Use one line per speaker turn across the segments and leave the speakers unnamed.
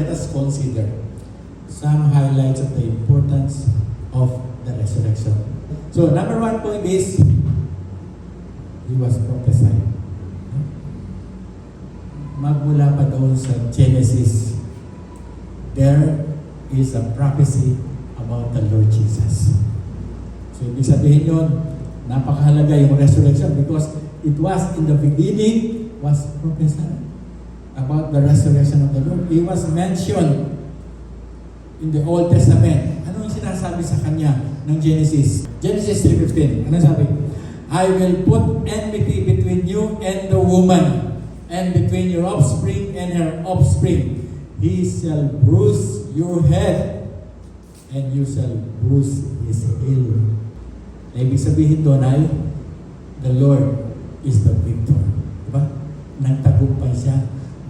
let us consider some highlights of the importance of the resurrection. So, number one point is, he was prophesied. Magmula pa doon sa Genesis, there is a prophecy about the Lord Jesus. So, ibig sabihin yun, napakahalaga yung resurrection because it was in the beginning, was prophesied about the resurrection of the Lord. He was mentioned in the Old Testament. Ano yung sinasabi sa kanya ng Genesis? Genesis 3:15. Ano sabi? I will put enmity between you and the woman, and between your offspring and her offspring. He shall bruise your head, and you shall bruise his heel. Ibig sabihin doon ay, the Lord is the victor. Diba? Nagtagumpay siya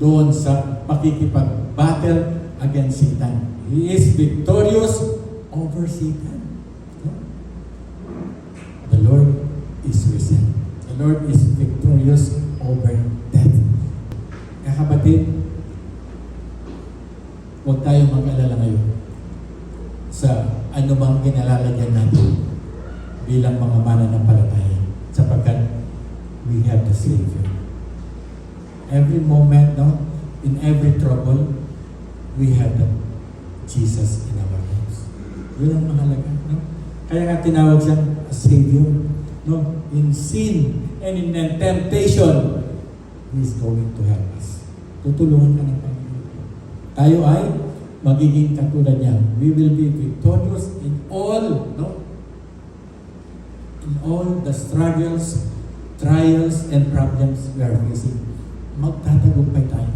doon sa pakikipag-battle against Satan. He is victorious over Satan. The Lord is risen. The Lord is victorious over death. Kaya kapatid, huwag tayong mag-alala ngayon sa anumang kinalalagyan natin bilang mga mananampalataya sapagkat we have the Savior. Every moment, no, in every trouble, we have the Jesus in our lives. Yun ang mahalaga. No? Kaya nga tinawag siyang Savior. No? In sin and in temptation, He is going to help us. Tutulungan ka ng Panginoon. Tayo ay magiging katulad niya. We will be victorious in all, no? In all the struggles, trials, and problems we are facing. Magtatagumpay tayo.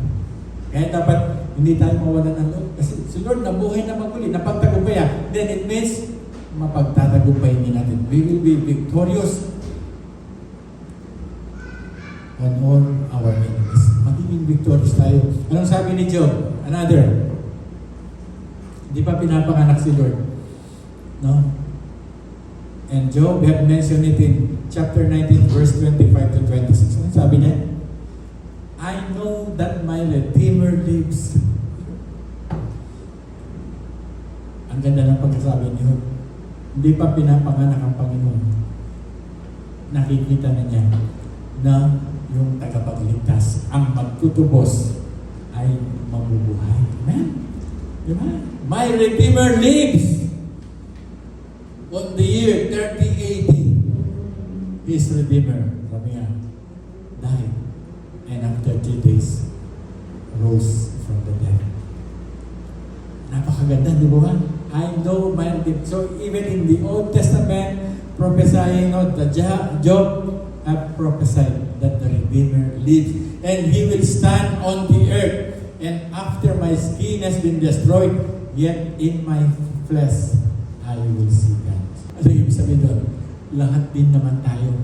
Kaya dapat hindi tayo mawalan ng Lord. Kasi si Lord nabuhay na maguli, napagtagumpay. Then it means mapagtatagumpay din natin. We will be victorious on all our enemies. Magiging victorious tayo. Anong sabi ni Job? Another. Hindi pa pinapanganak si Lord. No? And Job had mentioned it in chapter 19, verse 25 to 26. Anong sabi niya? I know that my Redeemer lives. Ang ganda ng pagkasabi niyo. Hindi pa pinapanganak ang Panginoon. Nakikita na niya na yung tagapagligtas, ang magtutubos ay mabubuhay. Amen? Diba? My Redeemer lives. On the year 3080, His Redeemer, sabi nga, died. And after 3 days, rose from the dead. Napakaganda, di ba? I know my Redeemer. So even in the Old Testament, prophesying of the Job, have prophesied that the Redeemer lives. And He will stand on the earth. And after my skin has been destroyed, yet in my flesh, I will see God. Ano yung sabihin doon? Lahat din naman tayo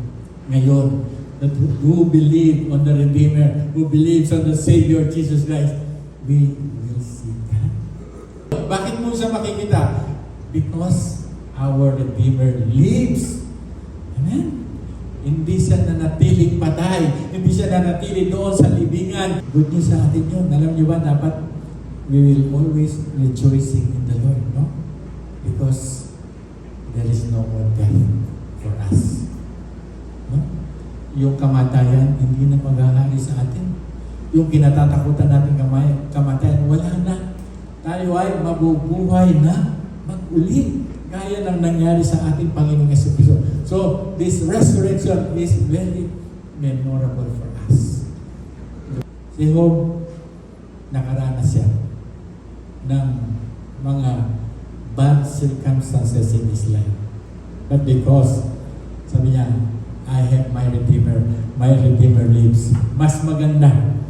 ngayon that who believe on the Redeemer, who believes on the Savior Jesus Christ, we will see God. Bakit mo siya makikita? Because our Redeemer lives. Amen? Hindi siya nanatiling patay. Hindi siya nanatili doon sa libingan. Good news sa atin yun. Alam niyo ba, dapat we will always rejoicing in the Lord, no? Because there is no more death for us. No? Yung kamatayan, hindi na maghahari sa atin. Yung kinatatakutan natin kamatayan, wala na. Tayo ay mabubuhay na mag-uli. Gaya ng nangyari sa ating Panginoong Jesucristo. So, this resurrection is very memorable for us. Si Job, nakaranas siya ng mga bad circumstances in his life. But because, sabi niya, I have my Redeemer lives. Mas maganda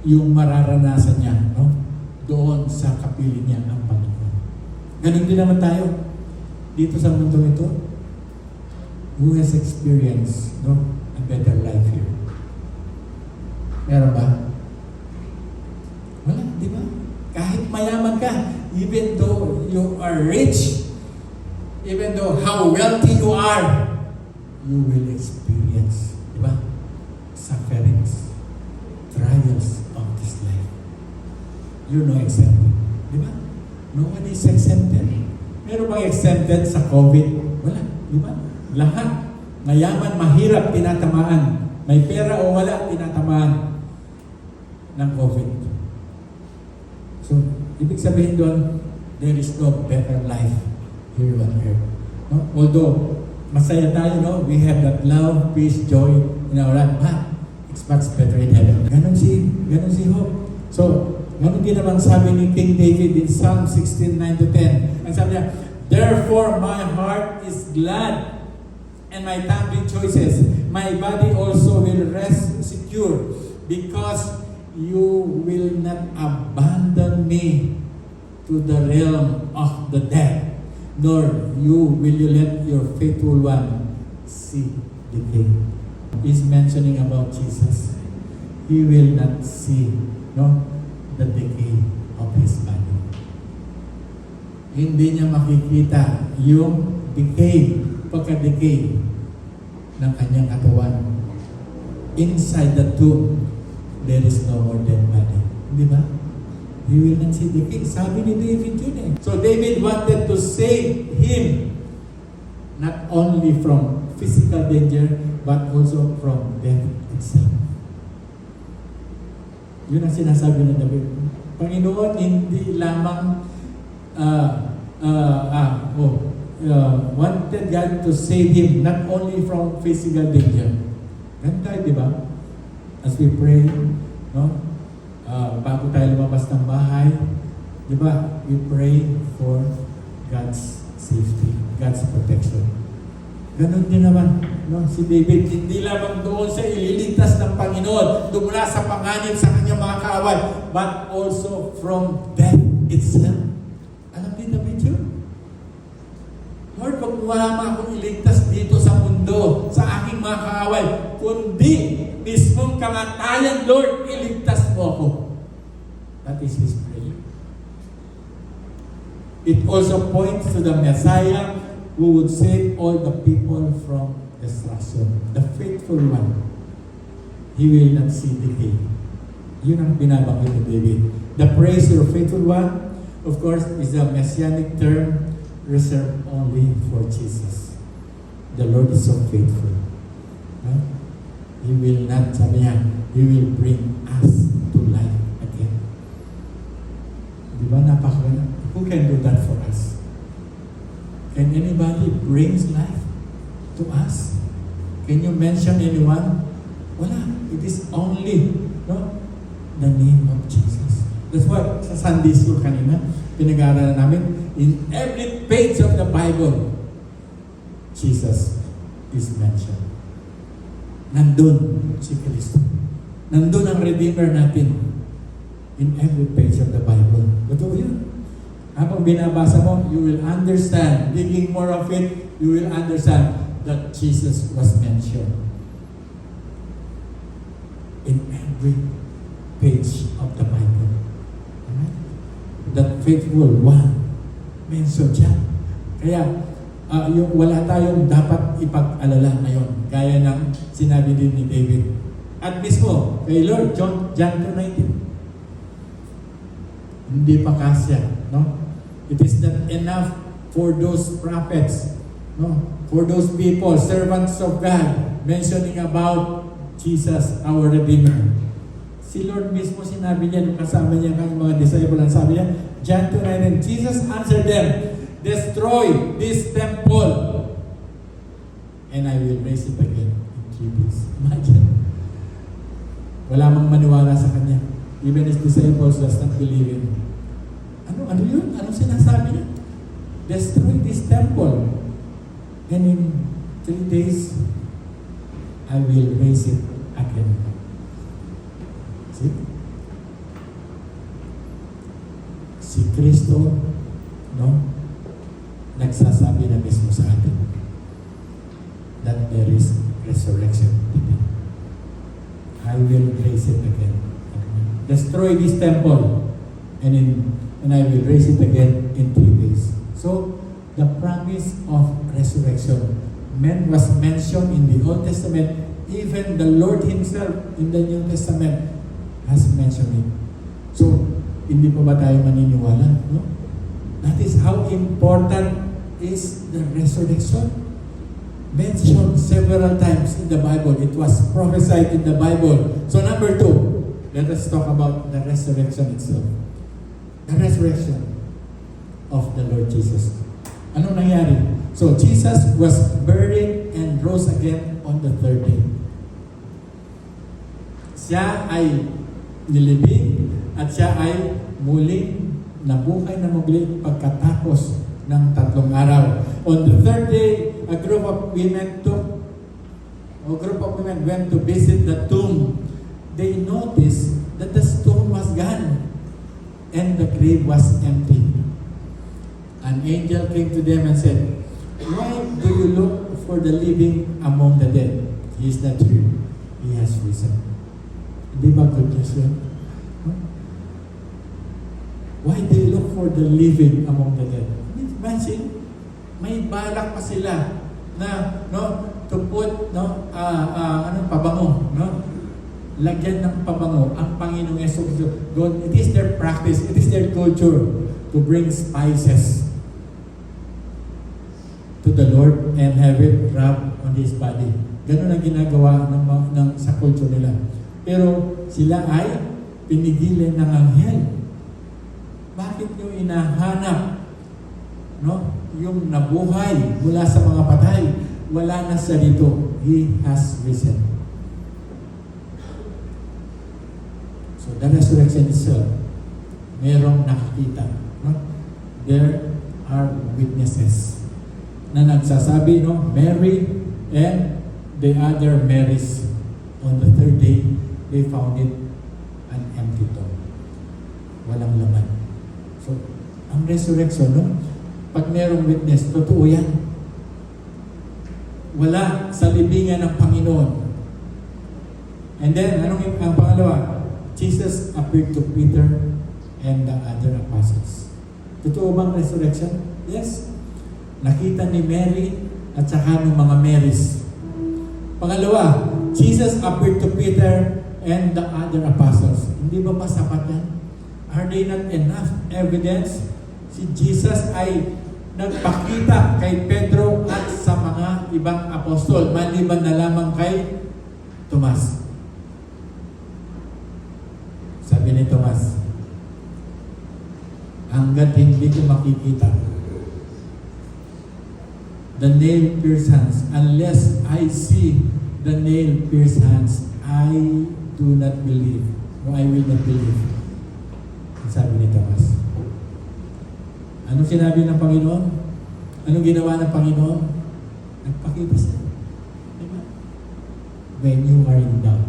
yung mararanasan niya, no? Doon sa kapiling niya ang Panginoon. Ganun din naman tayo. Dito sa mundo ito, who has experienced, no, a better life here? Meron ba? Wala, di ba? Kahit mayaman ka, even though you are rich, even though how wealthy you are, you will experience, di ba? Sufferings, trials of this life. You know exactly. Di ba? No one is exempted. Meron bang exempted sa COVID? Wala. Di ba? Lahat. Mayaman, mahirap, tinatamaan. May pera o wala, tinatamaan ng COVID. So, ibig sabihin doon, there is no better life here on earth. No? Although, masaya tayo, no? We have that love, peace, joy in our life. But, it's much better in heaven. Ganon si Job. So, ganon din naman sabi ni King David in Psalm 16:9-10. Ang sabi niya, therefore my heart is glad, and my tongue rejoices. My body also will rest secure, because you will not abandon me to the realm of the dead, nor will you let your faithful one see decay. He's mentioning about Jesus. He will not see the decay of his body. Hindi niya makikita yung decay, pagka-decay ng kanyang katawan. Inside the tomb, there is no more dead body. Di ba? He will not see decay. Sabi ni David yun eh. So David wanted to save him not only from physical danger, but also from death itself. Yun ang sinasabi ng David. Panginoon, hindi lamang wanted God to save him not only from physical danger. Ganun tayo, di ba? As we pray, bago tayo lumabas ng bahay, di ba? We pray for God's safety, God's protection. Ganun din naman, si David, hindi lamang doon sa ililigtas ng Panginoon, dumula sa panganib sa kanyang mga kaaway, but also from death itself. Alam din David yun? Lord, pag wala mo akong iligtas dito sa mundo, sa aking mga kaaway, kundi mismong kamatayan, Lord, iligtas mo ako. That is his prayer. It also points to the Messiah who would save all the people from destruction. The faithful one. He will not see decay. Yun ang binabanggit ni David. The praise of the faithful one, of course, is a messianic term reserved only for Jesus. The Lord is so faithful. Right? He will not, sabi niya, He will bring us to life again. Di ba napaka? Who can do that for us? Can anybody brings life to us? Can you mention anyone? Wala. It is only the name of Jesus. That's why sa Sunday school kanina, pinag-aaralan namin, in every page of the Bible, Jesus is mentioned. Nandun si Kristo. Nandun ang Redeemer natin in every page of the Bible. Totoo yun. Habang binabasa mo, you will understand. Digging more of it, you will understand that Jesus was mentioned in every page of the Bible. Amen? That faithful one mentioned siya. Kaya, yung wala tayong dapat ipag-alala ngayon. Gaya ng sinabi din ni David. At mismo, kay Lord, John 2:19. Hindi pa kasya, no? It is not enough for those prophets, no? For those people, servants of God, mentioning about Jesus, our Redeemer. Si Lord mismo sinabi niya, nung kasama niya ng mga disciples, ang sabi niya, John 2:19, Jesus answered them, destroy this temple, and I will raise it again in 3 days. Imagine. Wala mang maniwala sa kanya. Even his disciples does not believe in him. Ano yun? Anong sinasabi niya? Destroy this temple, and in 3 days, I will raise it again. See? Si Kristo, nagsasabi na mismo sa atin that there is resurrection today. I will raise it again. Destroy this temple, and I will raise it again in 3 days. So, the promise of resurrection was mentioned in the Old Testament. Even the Lord Himself in the New Testament has mentioned it. So, hindi pa ba tayo maniniwala? No? That is how important is the resurrection. Mentioned several times in the Bible. It was prophesied in the Bible. So number 2, let us talk about the resurrection itself. The resurrection of the Lord Jesus. Ano nangyari? So Jesus was buried and rose again on the 3rd day. Siya ay nilibing at siya ay muling nabuhay na muli pagkatapos ng 3 araw. On the 3rd day, a group of women went to visit the tomb. They noticed that the stone was gone and the grave was empty. An angel came to them and said, "Why do you look for the living among the dead? He is not here. He has risen." Di ba good news yun? Why do you look for the living among the dead? Imagine, may balak pa sila na to put pabango, lagyan ng pabango ang Panginoong Yesus. It is their practice, it is their culture to bring spices to the Lord and have it rubbed on His body. Ganun ang ginagawa sa culture nila. Pero sila ay pinigilan ng anghel. Bakit nyo inahanap yung nabuhay mula sa mga patay? Wala na siya dito. He has risen. So the resurrection itself, merong nakakita. There are witnesses na nagsasabi, Mary and the other Marys, on the 3rd day, they found it an empty tomb. Walang laman. So, ang resurrection, pag merong witness, totoo yan. Wala sa libingan ng Panginoon. And then, ang pangalawa? Jesus appeared to Peter and the other apostles. Totoo bang resurrection? Yes. Nakita ni Mary at saka ng mga Marys. Pangalawa, Jesus appeared to Peter and the other apostles. Hindi ba masapat yan? Are they not enough evidence? Si Jesus ay nagpakita kay Pedro at sa mga ibang apostol, maliban na lamang kay Tomas. Sabi ni Tomas, hanggat hindi ko makikita the nail-pierced hands, unless I see the nail-pierced hands, I do not believe, or I will not believe. Sabi ni Tomas. Anong sinabi ng Panginoon? Anong ginawa ng Panginoon? Nagpakita siya. Diba? When you are in doubt,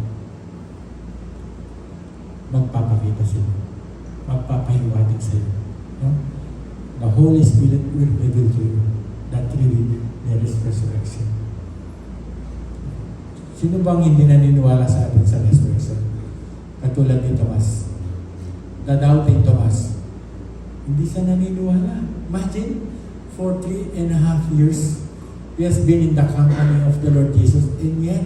magpapakita siya. Magpapahiwatig sa iyo. No? The Holy Spirit will reveal to you that really there is resurrection. Sino bang hindi naniniwala sa atin sa resurrection? Katulad ni Tomas. The doubting Tomas. Hindi siya naniniwala. Imagine, for 3.5 years, he has been in the company of the Lord Jesus, and yet,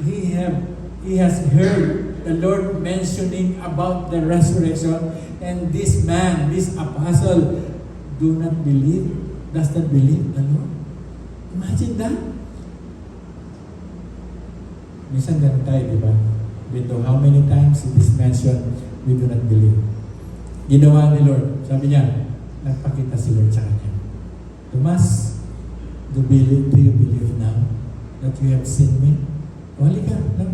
he has heard the Lord mentioning about the resurrection, and this man, this apostle, does not believe the Lord. Imagine that. Minsan ganun tayo, di ba? We know how many times it is mentioned, we do not believe. Ginawa ni Lord. Sabi niya, nagpakita si Lord sa kanya. Tomas, do you believe now that you have seen me? Wali ka, no?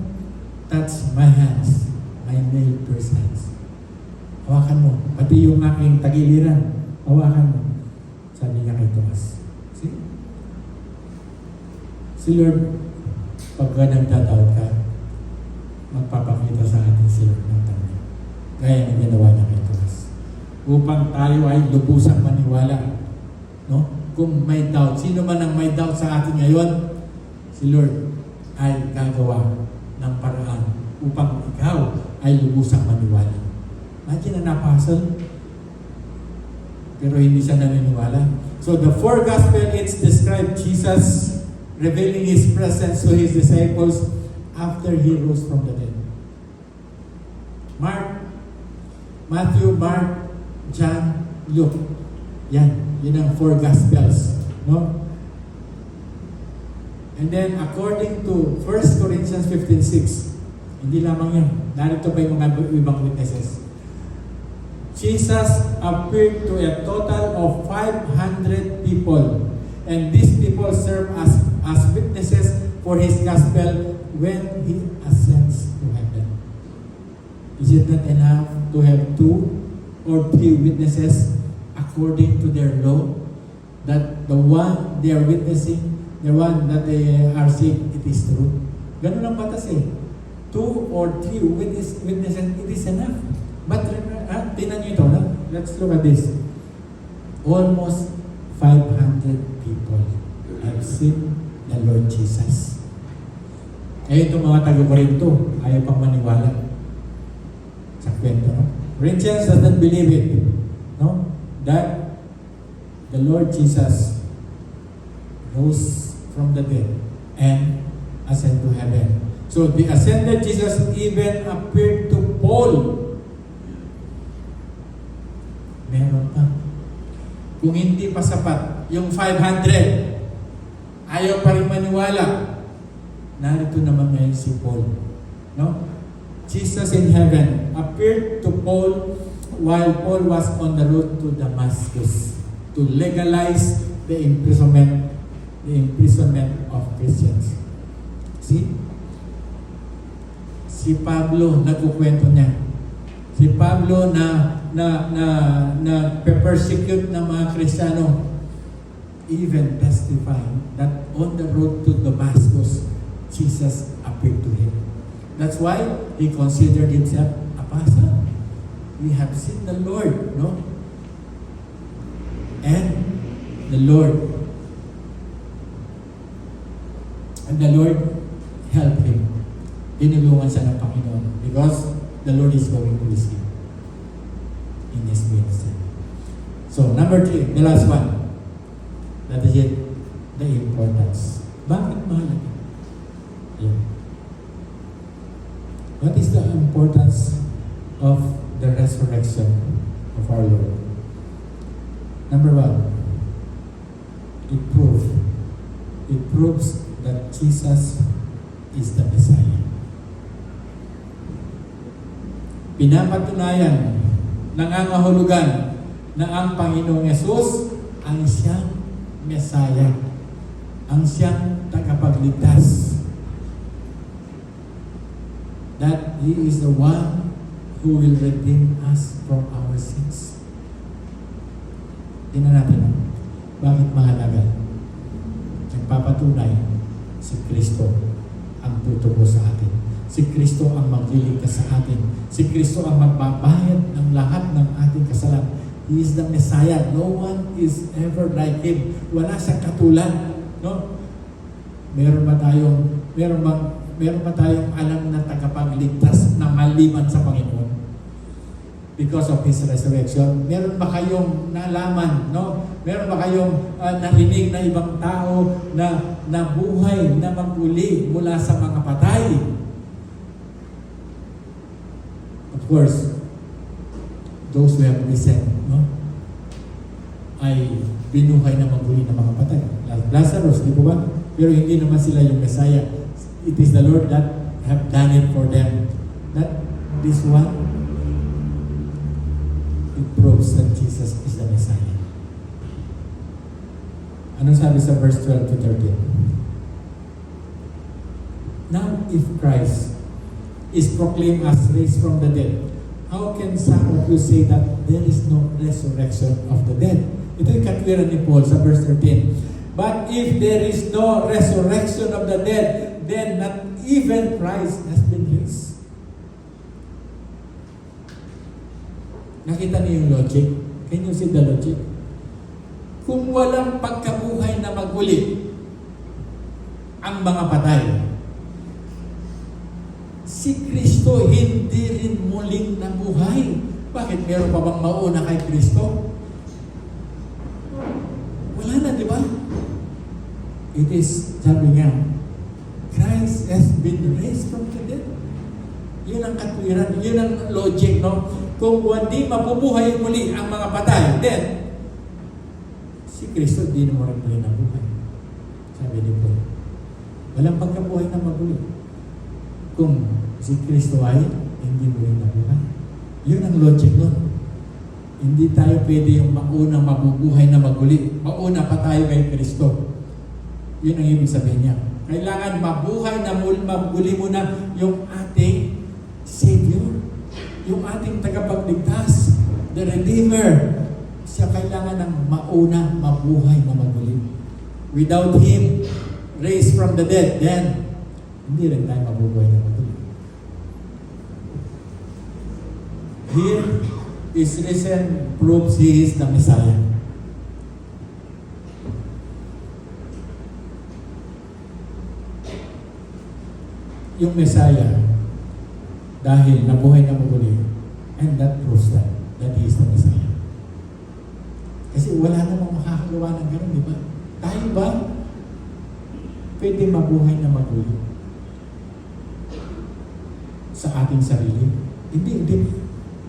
Touch my hands, my nail-pierced hands. Hawakan mo. Pati yung aking tagiliran, hawakan mo. Sabi niya kay Tomas. See? Si Lord, pagka nagdadoubt ka, magpapakita sa atin si Lord ng tanda. Gaya ng ginawa niya kay Tomas. Upang tayo ay lubusang maniwala. No? Kung may doubt, sino man ang may doubt sa atin ngayon, si Lord ay gagawa ng paraan upang ikaw ay lubusang maniwala. Imagine an apostle, pero hindi siya naniniwala. So the 4 Gospel, it's described Jesus revealing His presence to His disciples after He rose from the dead. Mark, Matthew, Mark, John, Luke. Yun ang 4 Gospels. No? And then, according to 1 Corinthians 15:6, hindi lamang yun. Narito pa yung mga ibang witnesses. Jesus appeared to a total of 500 people. And these people serve as witnesses for His gospel when He ascends to heaven. Is it not enough to have 2 or 3 witnesses according to their law? That the one they are witnessing, the one that they are saying, it is true. Ganun ang batas eh. 2 or 3 witnesses, it is enough. But, tinan nyo ito, let's look at this. Almost 500 people have seen the Lord Jesus. Eh, itong mga taga-Corinto, ayaw pang maniwala sa kwento, no? Corinthians doesn't believe it, no? That the Lord Jesus rose from the dead and ascended to heaven. So, the ascended Jesus even appeared to Paul. Meron pa. Kung hindi pa sapat, yung 500, ayaw pa rin maniwala. Narito naman ngayon si Paul. No? Jesus in heaven appeared to Paul while Paul was on the road to Damascus to legalize the imprisonment of Christians. See? Si Pablo, nagkukwento niya. Si Pablo na persecute ng mga Kristiyano, even testifying that on the road to Damascus, Jesus appeared to him. That's why he considered himself apostle. We have seen the Lord, no? And the Lord helped him. Tinulungan siya ng Panginoon because the Lord is going to receive in His ministry. So, number 3, the last one. That is it, the importance. Bakit mahalaga? Yeah. What is the importance of the resurrection of our Lord? Number 1, it proves that Jesus is the Messiah. Pinapatunayan, nangangahulugan na ang Panginoong Yesus ang siyang Messiah, ang siyang tagapagligtas. That He is the one who will redeem us from our sins. Tingnan natin, bakit mahalaga? Nagpapatunay, si Kristo ang tutubo sa atin. Si Kristo ang magliligtas sa atin. Si Kristo ang magbabayad ng lahat ng ating kasalanan. He is the Messiah. No one is ever like Him. Wala siyang katulad. No? Meron ba tayong alam na tagapagligtas na maliban sa Panginoon? Because of His resurrection. Meron ba kayong nalaman? No? Meron ba kayong narinig na ibang tao na nabuhay, na maguli mula sa mga patay? Of course, those who have listened, no? Ay binuhay na maguli ng mga patay. Lazarus, di ba? Pero hindi naman sila yung Messiah. It is the Lord that have done it for them. That this one, it proves that Jesus is the Messiah. Ano sabi sa verse 12 to 13? Now, if Christ is proclaimed as raised from the dead, how can some of you say that there is no resurrection of the dead? Ito yung katwiran ni Paul sa verse 13. But if there is no resurrection of the dead, then not even Christ has been raised. Nakita niyo yung logic? Can you see the logic? Kung walang pagkabuhay na maguli ang mga patay, si Kristo hindi rin muling nabuhay. Bakit? Meron pa bang mauna kay Kristo? Wala na, di ba? It is, sabi niya, Christ has been raised from the dead. Yun ang katwiran, yun ang logic, no? kung hindi mabubuhay muli ang mga patay, then si Kristo di naman muli na buhay. Sabi ni Paul, walang pagkabuhay na maguli kung si Kristo ay hindi muli na buhay. Yun ang logic nun. Hindi tayo pwede yung maunang mabubuhay na maguli. Mauna pa tayo kay Kristo. Yun ang ibig sabihin niya. Kailangan mabuhay na maguli muna yung ating Savior. Yung ating tagapagligtas. The Redeemer. Siya kailangan ng mauna mabuhay na maguli. Without Him raised from the dead, then hindi rin tayo mabubuhay na maguli. Here is risen proves He is the Messiah. Yung Messiah, dahil nabuhay na maguli, and that proves that He is the Messiah. Kasi wala namang makakagawa ng gano'n, di ba? Tayo ba pwede mabuhay na maguli sa ating sarili?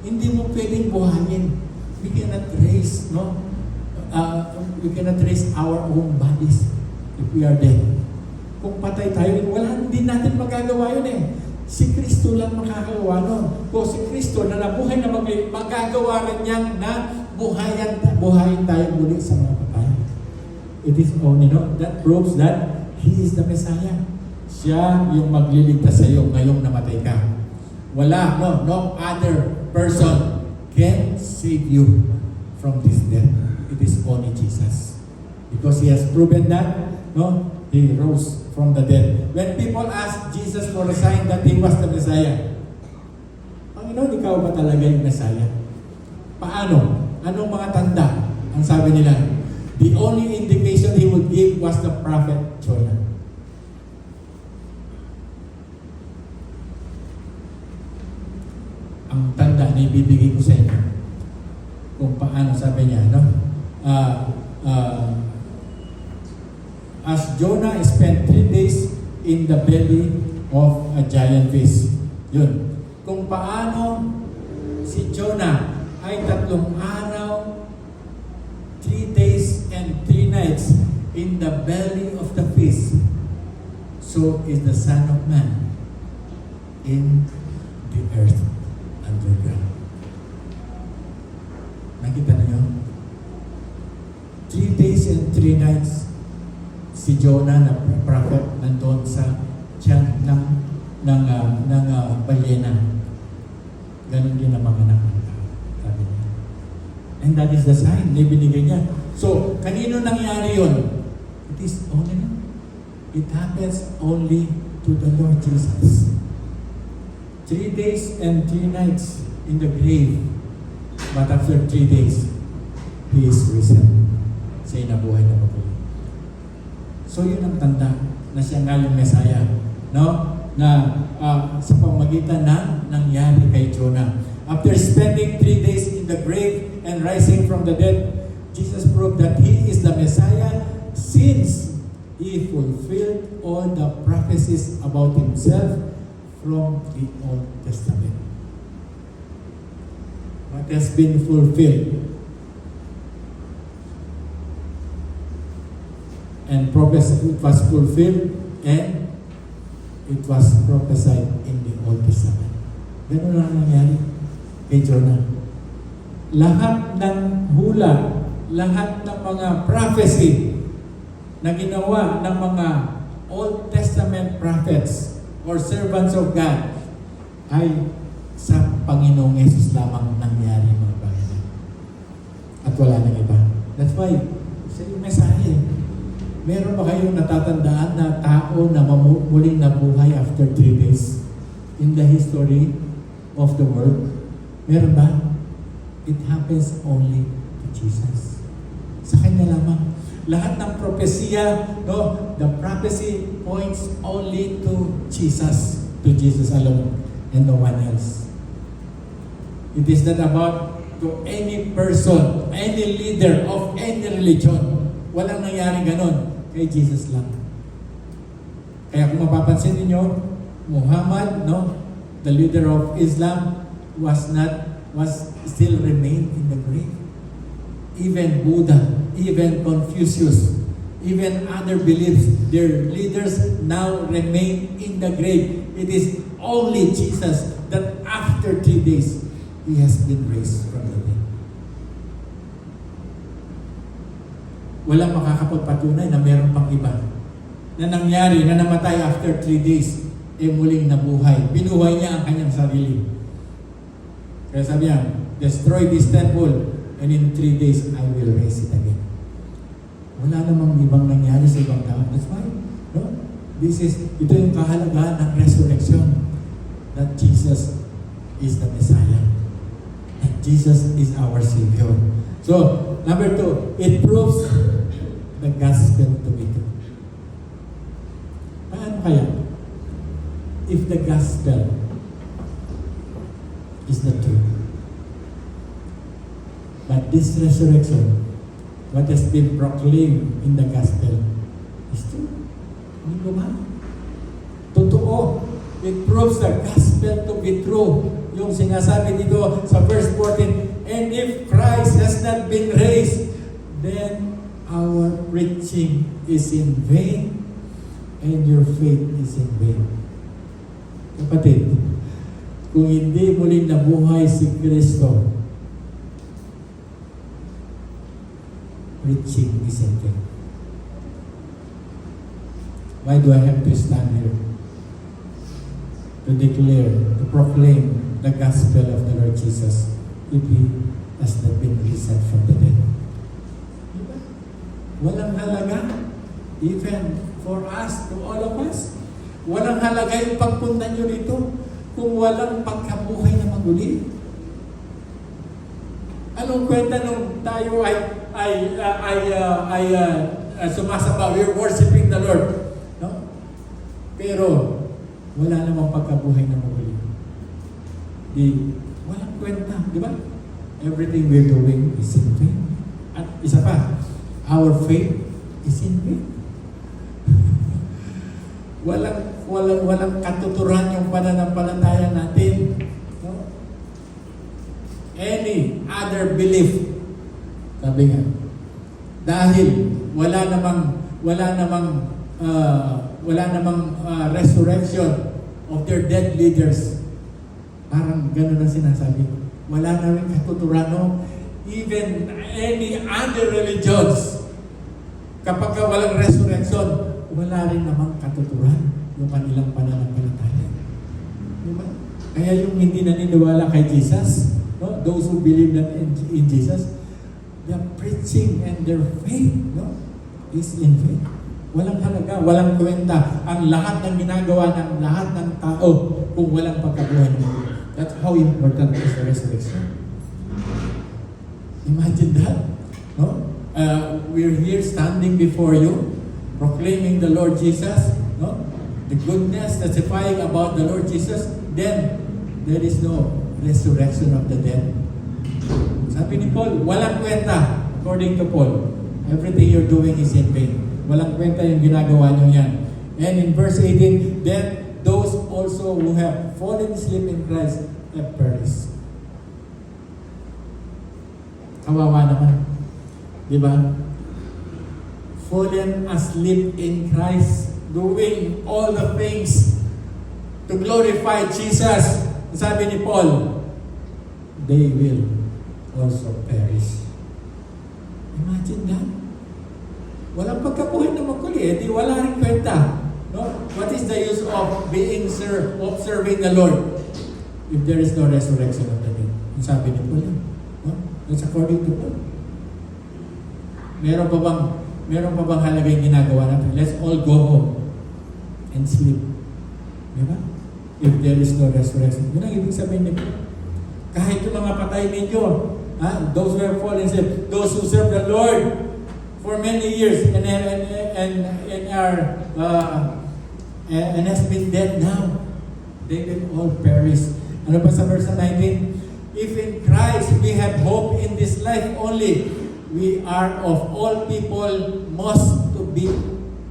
Hindi mo pwedeng buhayin. We cannot raise, no? We cannot raise our own bodies if we are dead. Kung patay tayo, hindi natin magagawa yun eh. Si Kristo lang makakagawa nun. Kung si Kristo na nabuhay na magagawa rin niyang na buhayin tayo muli sa mga patay. It is only, no? That proves that He is the Messiah. Siya yung magliligtas sa iyo ngayong namatay ka. Wala, no other person can save you from this death. It is only Jesus. Because He has proven that, no? He rose from the dead. When people ask Jesus for a sign that He was the Messiah, Panginoon, ikaw ba talaga yung Messiah? Paano? Anong mga tanda? Ang sabi nila, the only indication He would give was the prophet Jonah. Ang tanda na ibibigay ko sa inyo kung paano, sabi niya, no? As Jonah spent 3 days in the belly of a giant fish. Yun. Kung paano si Jonah ay 3 araw, 3 days and 3 nights in the belly of the fish, so is the Son of Man in the earth underground. Nakita niyo? 3 days and 3 nights si Jonah na prophet nandun sa tiyan ng balyena. Ganun din ang mga anak ng tao, sabi niya. And that is the sign na ibinigay niya. So, kanino nangyari yun? It happens only to the Lord Jesus. 3 days and 3 nights in the grave. But after 3 days, He is risen. Siya nabuhay na maguli. So yun ang tanda na siya nga yung Messiah, no? Na sa pamagitan ng nangyari kay Jonah. After spending 3 days in the grave and rising from the dead, Jesus proved that He is the Messiah since He fulfilled all the prophecies about Himself from the Old Testament. What has been fulfilled and prophecy, it was fulfilled and it was prophesied in the Old Testament. Ganun lang nangyari kay Jonah. Lahat ng hula, lahat ng mga prophecy na ginawa ng mga Old Testament prophets or servants of God ay sa Panginoong Yesus lamang nangyari mga bagay. At wala nang iba. That's why, siya yung Messiah. Meron ba kayong natatandaan na tao na muling nabuhay after 3 days in the history of the world? Meron ba? It happens only to Jesus. Sa Kanya lamang. Lahat ng propesya, no, the prophecy points only to Jesus alone, and no one else. It is not about to any person, any leader of any religion. Walang nangyari ganon. Kay Jesus lang. Kaya kung mapapansin niyo, Muhammad, no, the leader of Islam, was not was still remained in the grave. Even Buddha, even Confucius, even other beliefs, their leaders now remain in the grave. It is only Jesus that after 3 days, He has been raised from the dead. Walang makakapagpatunay na meron pang iba na nangyari, na namatay after 3 days, muling nabuhay. Binuhay niya ang kanyang sarili. Kaya sabi niya, destroy this temple, and in 3 days, I will raise it again. Wala namang ibang nangyari sa ibang tao. That's why, no? Ito yung kahalagahan ng resurrection. That Jesus is the Messiah. And Jesus is our Savior. So, number 2, it proves the gospel to be true. Paano kaya? If the gospel is the truth, but this resurrection, what has been proclaimed in the gospel, is true. Hindi ko ba? Totoo. It proves the gospel to be true. Yung sinasabi dito sa verse 14, and if Christ has not been raised, then our preaching is in vain, and your faith is in vain. Kapatid, kung hindi muling nabuhay si Kristo, preaching is in vain. Why do I have to stand here? To declare, to proclaim the gospel of the Lord Jesus if He has not been risen from the dead. Diba? Walang halaga, even for us, to all of us. Walang halaga yung pagpunta nyo dito kung walang pagkabuhay na maguli. Anong kwenta nung tayo ay sumasamba, we're worshiping the Lord, no? Pero wala namang pagkabuhay na maguli. Walang kwenta, di ba? Everything we're doing is in vain. At isa pa, our faith is in vain. walang katuturan yung pananampalataya natin. No? Any other belief, sabi nga, dahil wala namang resurrection of their dead leaders. Parang gano'n ang sinasabi. Wala na rin katuturan, no? Even any other religions, kapag walang resurrection, wala rin namang katuturan yung kanilang pananampalataya. Diba? Kaya yung hindi naniniwala kay Jesus, no? Those who believe that in Jesus, their preaching and their faith, no? Is in vain. Walang halaga, walang kwenta ang lahat ng ginagawa ng lahat ng tao kung walang pagkabuhay ng Diyos. That's how important is the resurrection. Imagine that. No? We're here standing before you, proclaiming the Lord Jesus, no? The goodness, testifying about the Lord Jesus, then there is no resurrection of the dead. Sabi ni Paul, walang kwenta, according to Paul. Everything you're doing is in vain. Walang kwenta yung ginagawa nyo yan. And in verse 18, then those also who have fallen asleep in Christ have perished. Kawawa naman. Di ba? Fallen asleep in Christ, doing all the things to glorify Jesus. Sabi ni Paul, they will also perish. Imagine that. Walang pagkabuhay na magkuli, di wala rin kwenta. No? What is the use of serving the Lord if there is no resurrection of the dead? Yung sabi ni Paul. No? That's according to Paul. Meron pa bang halaga yung ginagawa natin? Let's all go home and sleep. Di ba? If there is no resurrection. Yun ang ibig sabihin ni Paul. Kahit yung mga patay ninyo, those who have fallen asleep, those who serve the Lord for many years and has been dead now, they will all perish. Ano pa sa verse 19? If in Christ we have hope in this life only, we are of all people most to be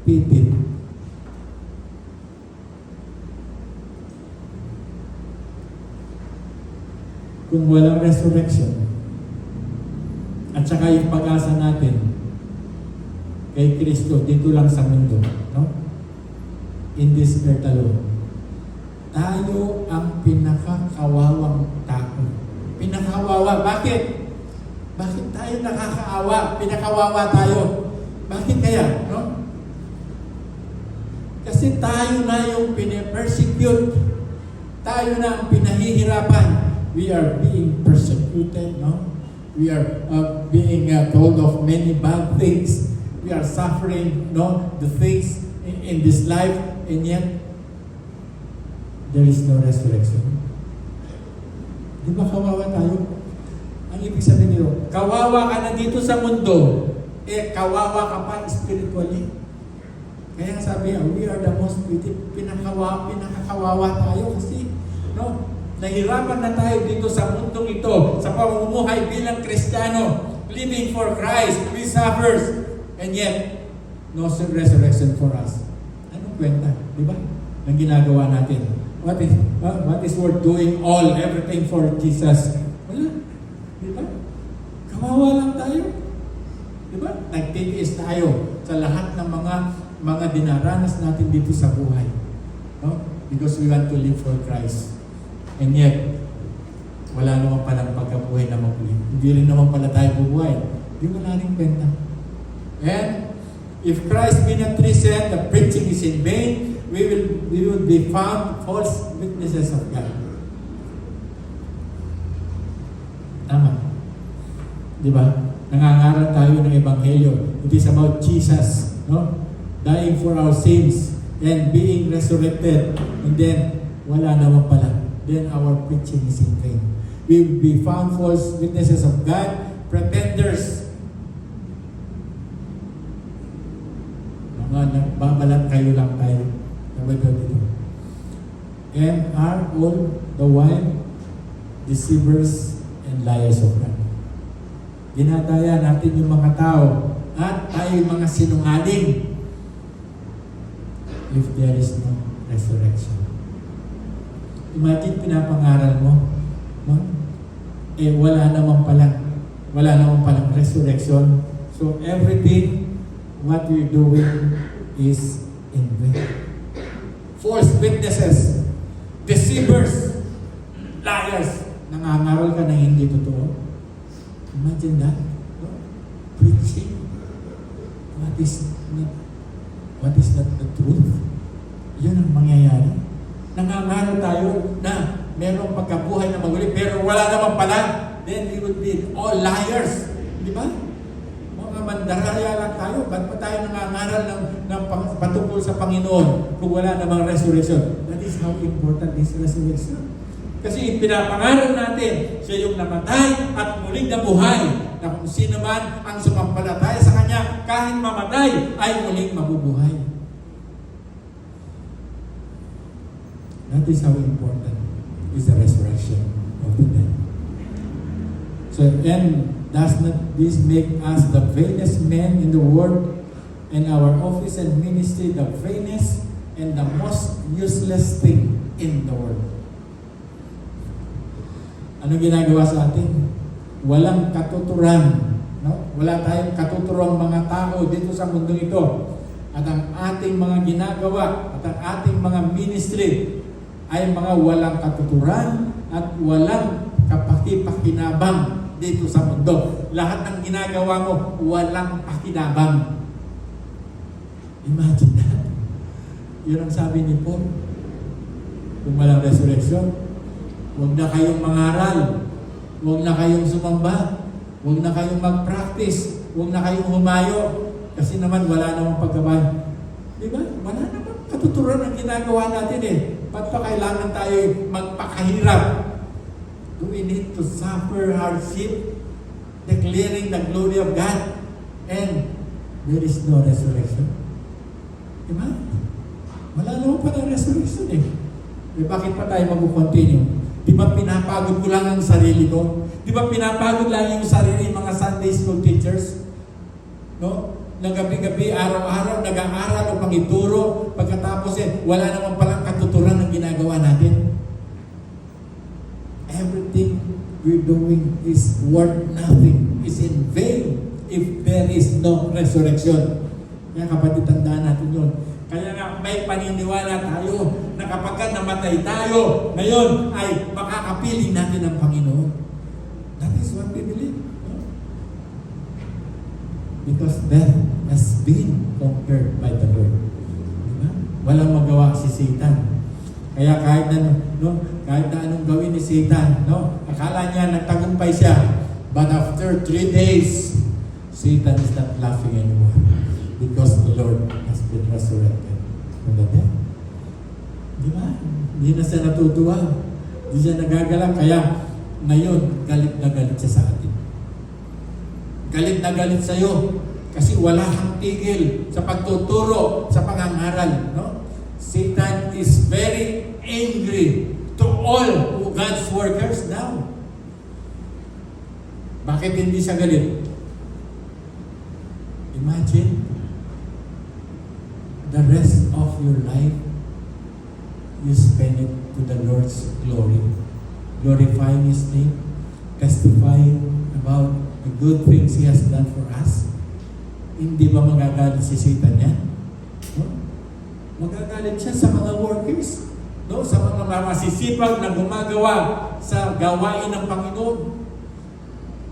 pitied. kung walang resurrection, at saka yung pag-asa natin kay Kristo dito lang sa mundo, no? In this earth alone, tayo ang pinakakawawang tao. Pinakawawa. Bakit? Bakit tayo nakakaawa? Pinakawawa tayo. Bakit kaya? No? Kasi tayo na yung pinipersecute. Tayo na ang pinahihirapan. We are being persecuted, no? We are being told of many bad things. We are suffering, no? The things in this life, and yet there is no resurrection. Di ba kawawa tayo? Ang ibig sabihin nito, kawawa ka na dito sa mundo, kawawa ka pa spiritually. Kaya sabi, we are the most pinakakawawa tayo kasi, no? Nahirapan na tayo dito sa mundong ito, sa pamumuhay bilang Kristiyano, living for Christ, we suffers, and yet, no resurrection for us. Anong kwenta? Di ba? Ang ginagawa natin. What is worth doing everything for Jesus? Wala. Di ba? Kawawa lang tayo. Di ba? Nagtitiis tayo sa lahat ng mga dinaranas natin dito sa buhay. No? Because we want to live for Christ. And yet, wala naman palang pagkabuhay na mabuli. Hindi rin naman pala tayo bubuhay. Di wala rin kwenta. And if Christ be not risen, the preaching is in vain. We will be found false witnesses of God. Tama. Di ba? Nangangaral tayo ng Ebanghelyo. It is about Jesus, no? Dying for our sins and being resurrected. And then, wala naman pala. Then our preaching is in vain. We will be found false witnesses of God, pretenders. Mga nagbabalat kayo lang tayo. And are all the while deceivers and liars of God. Ginadaya natin yung mga tao at tayo yung mga sinungaling if there is no resurrection. Imagine pinapangaral mo, no? Wala naman palang resurrection. So everything what we're doing is in vain. False witnesses, deceivers, liars. Nangangaral ka na hindi totoo. Imagine that. No? Preaching. What is not the truth? Yun ang mangyayari. Nangangaral tayo na merong pagkabuhay na maguli, pero wala naman pala. Then we would be all liars. Di ba? Mandaraya lang tayo. Ba't pa tayo nangangaral ng patungkol sa Panginoon kung wala namang resurrection? That is how important is resurrection. Kasi pinapangaral natin siya yung namatay at muling nabuhay, na kung sino man ang sumampalataya sa Kanya, kahit mamatay, ay muling mabubuhay. That is how important is the resurrection of the dead. So, and does not this make us the vainest men in the world, and our office and ministry the vainest and the most useless thing in the world? Ano ginagawa sa atin? Walang katuturan. No? Wala tayong katuturang mga tao dito sa mundong ito. At ang ating mga ginagawa at ang ating mga ministry ay mga walang katuturan at walang kapakipakinabang dito sa mundo. Lahat ng ginagawa mo, walang pakinabang. Imagine that. Yun ang sabi ni Paul. Kung walang resurrection, huwag na kayong mangaral, huwag na kayong sumamba, huwag na kayong mag-practice, huwag na kayong humayo, kasi naman wala namang pagkabay. Diba? Wala namang katuturan ang ginagawa natin eh. Ba't pa kailangan tayo magpakahirap? Do we need to suffer hardship, declaring the glory of God, and there is no resurrection? Diba? Wala naman pa ng resurrection eh. Bakit pa tayo mag-continue? Di ba pinapagod ko lang ang sarili ko? Di ba pinapagod lang yung sarili mga Sunday school teachers? No? Na gabi-gabi, araw-araw, nag-aaral o pangituro, pagkatapos wala naman palang katuturan ng ginagawa natin. Everything we're doing is worth nothing, is in vain if there is no resurrection. Kaya kapatid, tandaan natin yun. Kaya nga may paniniwala tayo na kapag namatay tayo, ngayon ay makakapiling natin ang Panginoon. That is what we believe. No? Because death has been conquered by the Lord. Diba? Walang magawa si Satan. Kaya kahit na anong gawin ni Satan, akala niya nagtagumpay siya. But after 3 days, Satan is not laughing anymore. Because the Lord has been resurrected from the dead. Di ba? Hindi na siya natutuwa. Hindi siya nagagalak. Kaya ngayon, galit na galit siya sa atin. Galit na galit sa iyo. Kasi wala kang tigil sa pagtuturo, sa pangangaral. No? Satan is very angry to all God's workers now. Bakit hindi siya galit? Imagine, the rest of your life, you spend it to the Lord's glory. Glorifying His name, testifying about the good things He has done for us. Hindi ba magagalit si Satan yan? No? Magagalit siya sa mga workers, no? Sa mga masisipag na gumagawa sa gawain ng Panginoon.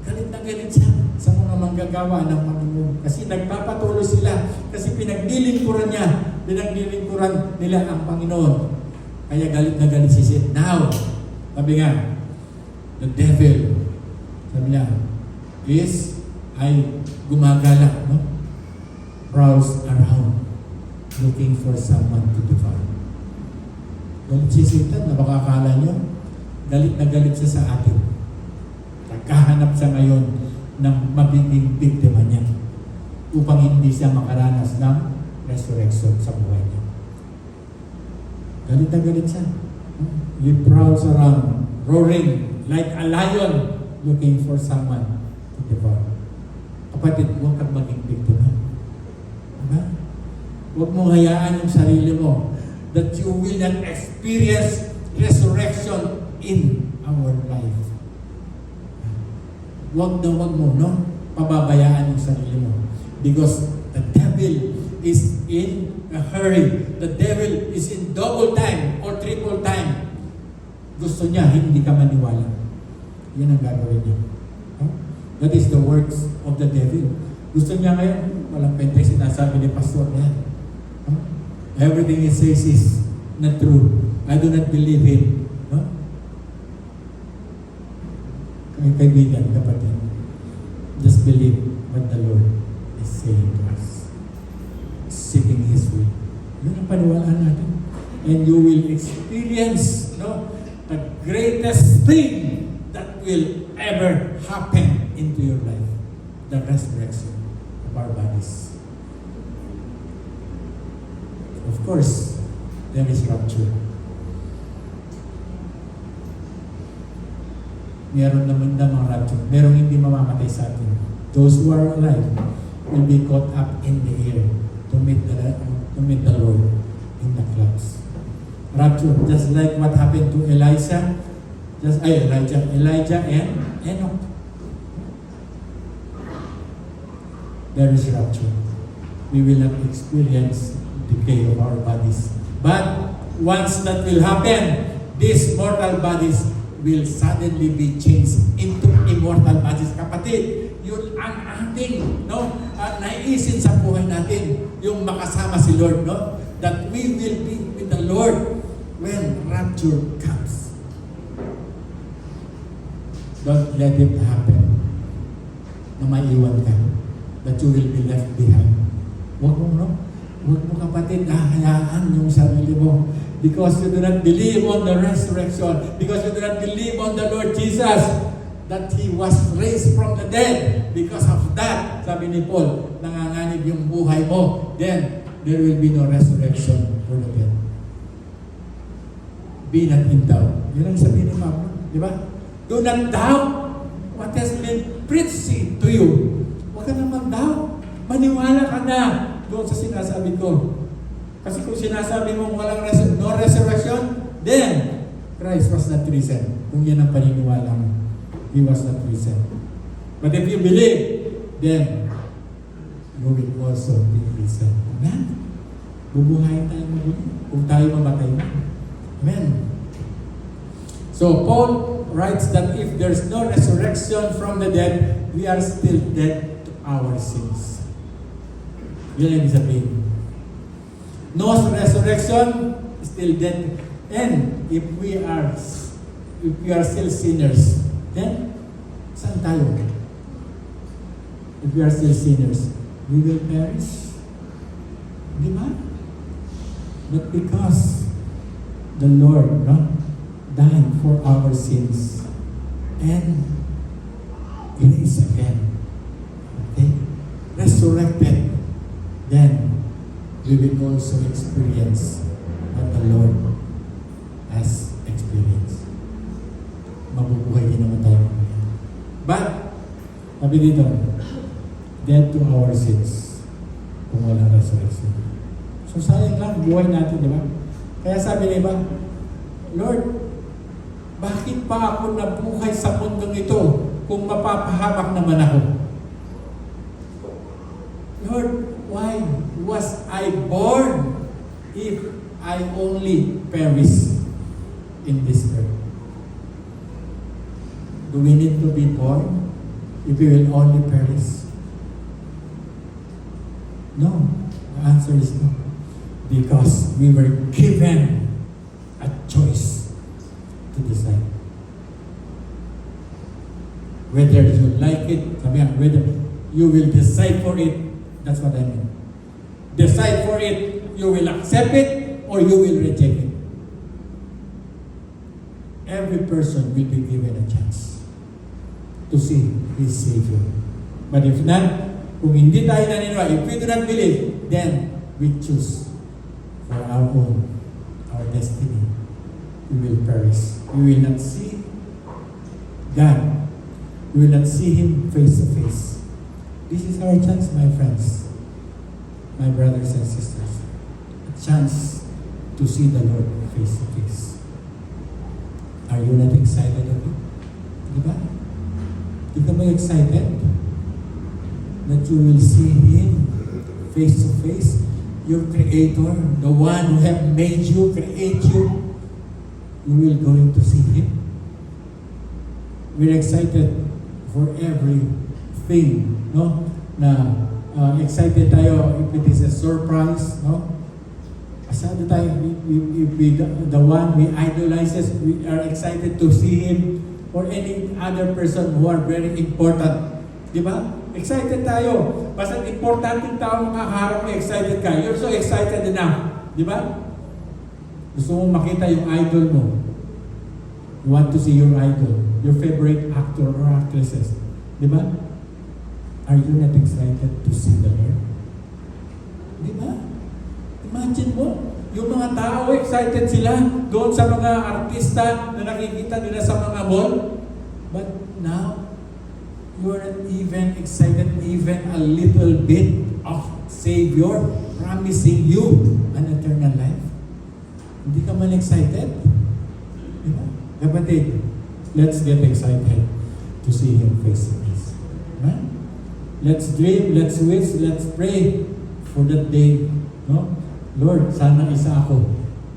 Galit na galit siya sa mga manggagawa ng Panginoon. Kasi nagpapatuloy sila. Kasi pinaglilingkuran nila ang Panginoon. Kaya galit na galit si Satan. Now, sabi nga, the devil, sabi niya, ay gumagala, no? Prowls around, looking for someone to devour. Galit si Satan, napakakala nyo, galit na galit siya sa atin. Nagkahanap siya ngayon ng magiging biktima niya upang hindi siya makaranas ng resurrection sa buhay niya. Galit na galit siya. He prowls around, roaring like a lion, looking for someone to devour. Kapatid, huwag kang maging biktima. Diba? Huwag mong hayaan yung sarili mo that you will not experience resurrection in our life. Huwag mo, no? Pababayaan yung sarili mo. Because the devil is in a hurry. The devil is in double time or triple time. Gusto niya, hindi ka maniwala. Yan ang gagawin niya. Huh? That is the works of the devil. Gusto niya ngayon, walang pente sinasabi ni pastor niya. Huh? Everything he says is not true. I do not believe him. Huh? Kaibigan, kapatid, just believe what the Lord is saying to us. Seeking His will. Yun ang paniwalaan natin. And you will experience, the greatest thing that will ever happen into your life. The resurrection of our bodies. Of course, there is rapture. Meron naman na mga rapture. Merong hindi mamamatay sa atin. Those who are alive will be caught up in the air to meet the Lord in the clouds. Rapture, just like what happened to Elijah and Enoch. There is rapture. We will not experience decay of our bodies. But once that will happen, these mortal bodies will suddenly be changed into immortal bodies. Kapatid, yun ang ating naiisin sa buhay natin, yung makasama si Lord, that we will be with the Lord when rapture comes. Don't let it happen na maiwan ka, that you will be left behind. Huwag mo kapatid, hayaan yung sarili mo. Because you do not believe on the resurrection. Because you do not believe on the Lord Jesus. That He was raised from the dead. Because of that, sabi ni Paul, nanganganib yung buhay mo. Then, there will be no resurrection for the dead. Be not in doubt. Yun ang sabi ni Pablo. Di ba? Do not doubt what has been preached to you. Huwag ka naman doubt. Maniwala ka na doon sa sinasabi ko. Kasi kung sinasabi mo walang no resurrection, then Christ was not risen. Kung yan ang paniniwala mo. He was not risen. But if you believe, then you will also be risen. Amen? Bubuhayin tayo muli kung tayo mamatay na. Amen. So Paul writes that if there's no resurrection from the dead, we are still dead to our sins. Yun ang sabihin. No resurrection, still dead. And if we are still sinners, then saan tayo? If we are still sinners, we will perish. Di ba? But because the Lord died for our sins and raised again, okay, resurrected, then we will also experience what the Lord has experienced. Mabubuhay din naman tayo. But, sabi dito, dead to our sins kung walang resurrection. So sayang lang, buhay natin, di ba? Kaya sabi na iba, Lord, bakit pa ako nabuhay sa mundong ito kung mapapahamak naman ako? Lord, why was I born if I only perish in this earth? Do we need to be born if we will only perish? No. The answer is no. Because we were given a choice to decide. Whether you like it, whether you will decide for it, that's what I mean. Decide for it, you will accept it or you will reject it. Every person will be given a chance to see his Savior. But if not, kung hindi tayo naniniwala, if we do not believe, then we choose for our own, our destiny. We will perish. We will not see God. We will not see Him face to face. This is our chance, my friends, my brothers and sisters. A chance to see the Lord face to face. Are you not excited of it? Diba? Di ka ba excited that you will see Him face to face? Your Creator, the one who have made you, create you, you will going to see Him. We're excited for everything, no? Na excited tayo if it is a surprise, no? Asado tayo, the one we idolizes, we are excited to see Him, or any other person who are very important. Di ba? Excited tayo. Basta importanteng tao makaharap mo, excited ka. You're so excited enough. Di ba? Gusto mo makita yung idol mo. You want to see your idol, your favorite actor or actresses. Di ba? Are you not excited to see the Lord? Di ba? Imagine mo, yung mga tao, excited sila doon sa mga artista na nakikita nila sa mga mall. But now, you are not even excited even a little bit of Savior promising you an eternal life. Hindi ka man excited? Diba? Kapatid, let's get excited to see Him face to face. Right? Let's dream, let's wish, let's pray for that day. No? Lord, sana isa ako.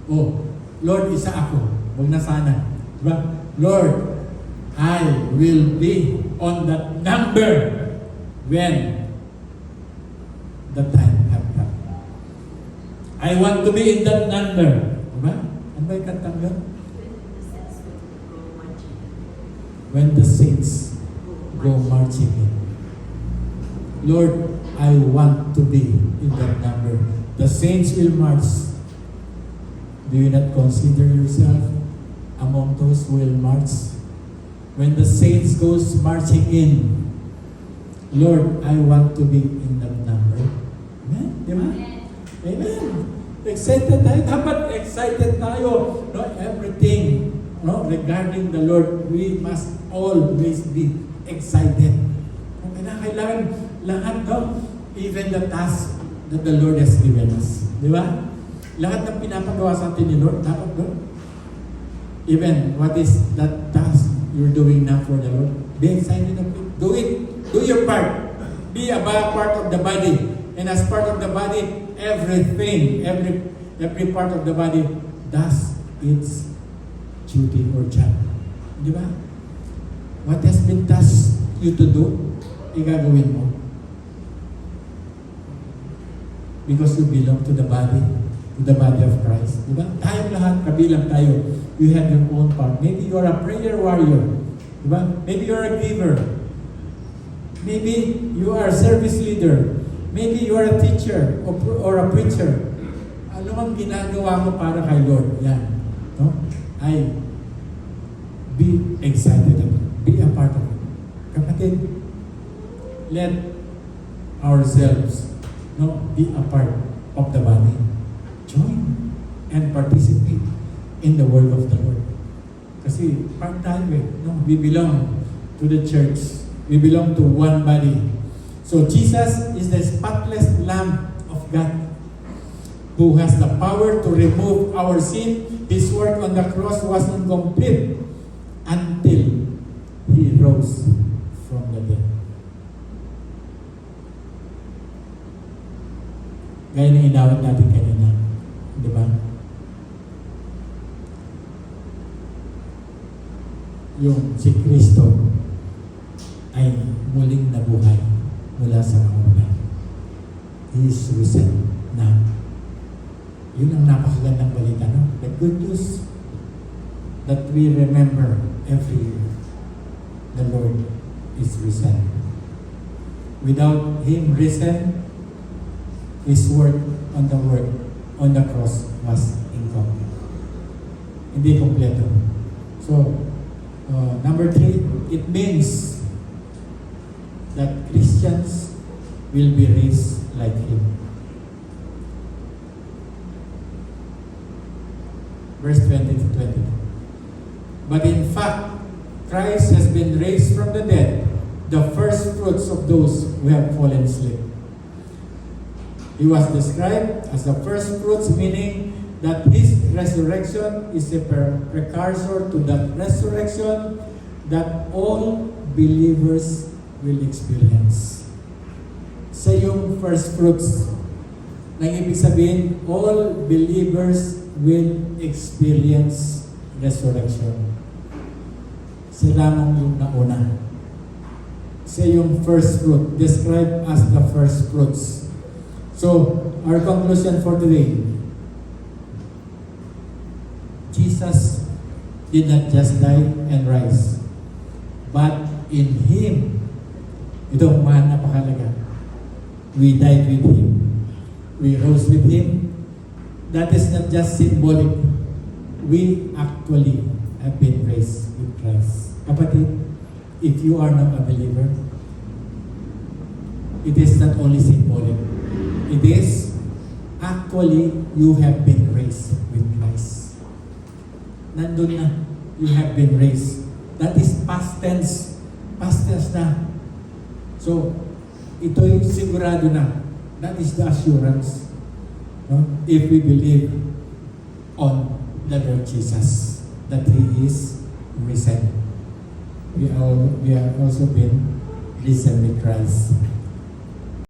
Oh, Lord, isa ako. Huwag na sana. Diba? Lord, I will be on that number when the time have come. I want to be in that number. Diba? Ano ba yung kantang yun? When the saints go marching in. Lord, I want to be in that number. The saints will march. Do you not consider yourself among those who will march? When the saints goes marching in, Lord, I want to be in that number. Amen? Di ba? Amen. Excited tayo. Dapat excited tayo. No, everything regarding the Lord, we must always be excited. Kailangan lahat, even the task that the Lord has given us. Di ba? Lahat ng pinapagawa sa atin ni Lord, dapat doon. Even what is that task you're doing now for the Lord, be excited of it. Do it. Do your part. Be a part of the body. And as part of the body, everything, every part of the body does its duty or job. Di ba? What has been tasked you to do, igagawin mo. Because you belong to the body of Christ. Di ba? Tayong lahat, kabilang tayo. You have your own part. Maybe you are a prayer warrior. Di ba? Maybe you are a giver. Maybe you are a service leader. Maybe you are a teacher or a preacher. Ano ang ginagawa mo para kay Lord? Yan. No? Ay, be excited. Be a part of it. Kapatid, let ourselves be a part of the body. Join and participate in the work of the Lord. Kasi part tayo we belong to the church. We belong to one body. So Jesus is the spotless Lamb of God who has the power to remove our sin. His work on the cross was incomplete until He rose from the dead. Gaya na inawit natin kanina. Di ba? Yung si Kristo ay muling nabuhay mula sa kawalan. He is risen na. Yun ang napakagandang balita, no? The good news that we remember every year. The Lord is risen. Without Him risen, His work on the cross was incomplete. Hindi kompleto. So, number 3, it means that Christians will be raised like Him. Verse 20 to 22. But in fact, Christ has been raised from the dead, the first fruits of those who have fallen asleep. He was described as the first fruits, meaning that His resurrection is a precursor to that resurrection that all believers will experience. Sa yung first fruits, nang ibig sabihin, all believers will experience resurrection. Sila mong yung nauna. Sa yung first fruit, described as the first fruits. So, our conclusion for today, Jesus did not just die and rise, but in Him, ito ang mahal na pakalaga, we died with Him, we rose with Him. That is not just symbolic. We actually have been raised with Christ. Kapatid, if you are not a believer, it is not only symbolic. It is actually you have been raised with Christ. Nandun na, you have been raised. That is past tense. Past tense na. So, ito'y sigurado na. That is the assurance. No? If we believe on the Lord Jesus, that He is risen. We have also been risen with Christ.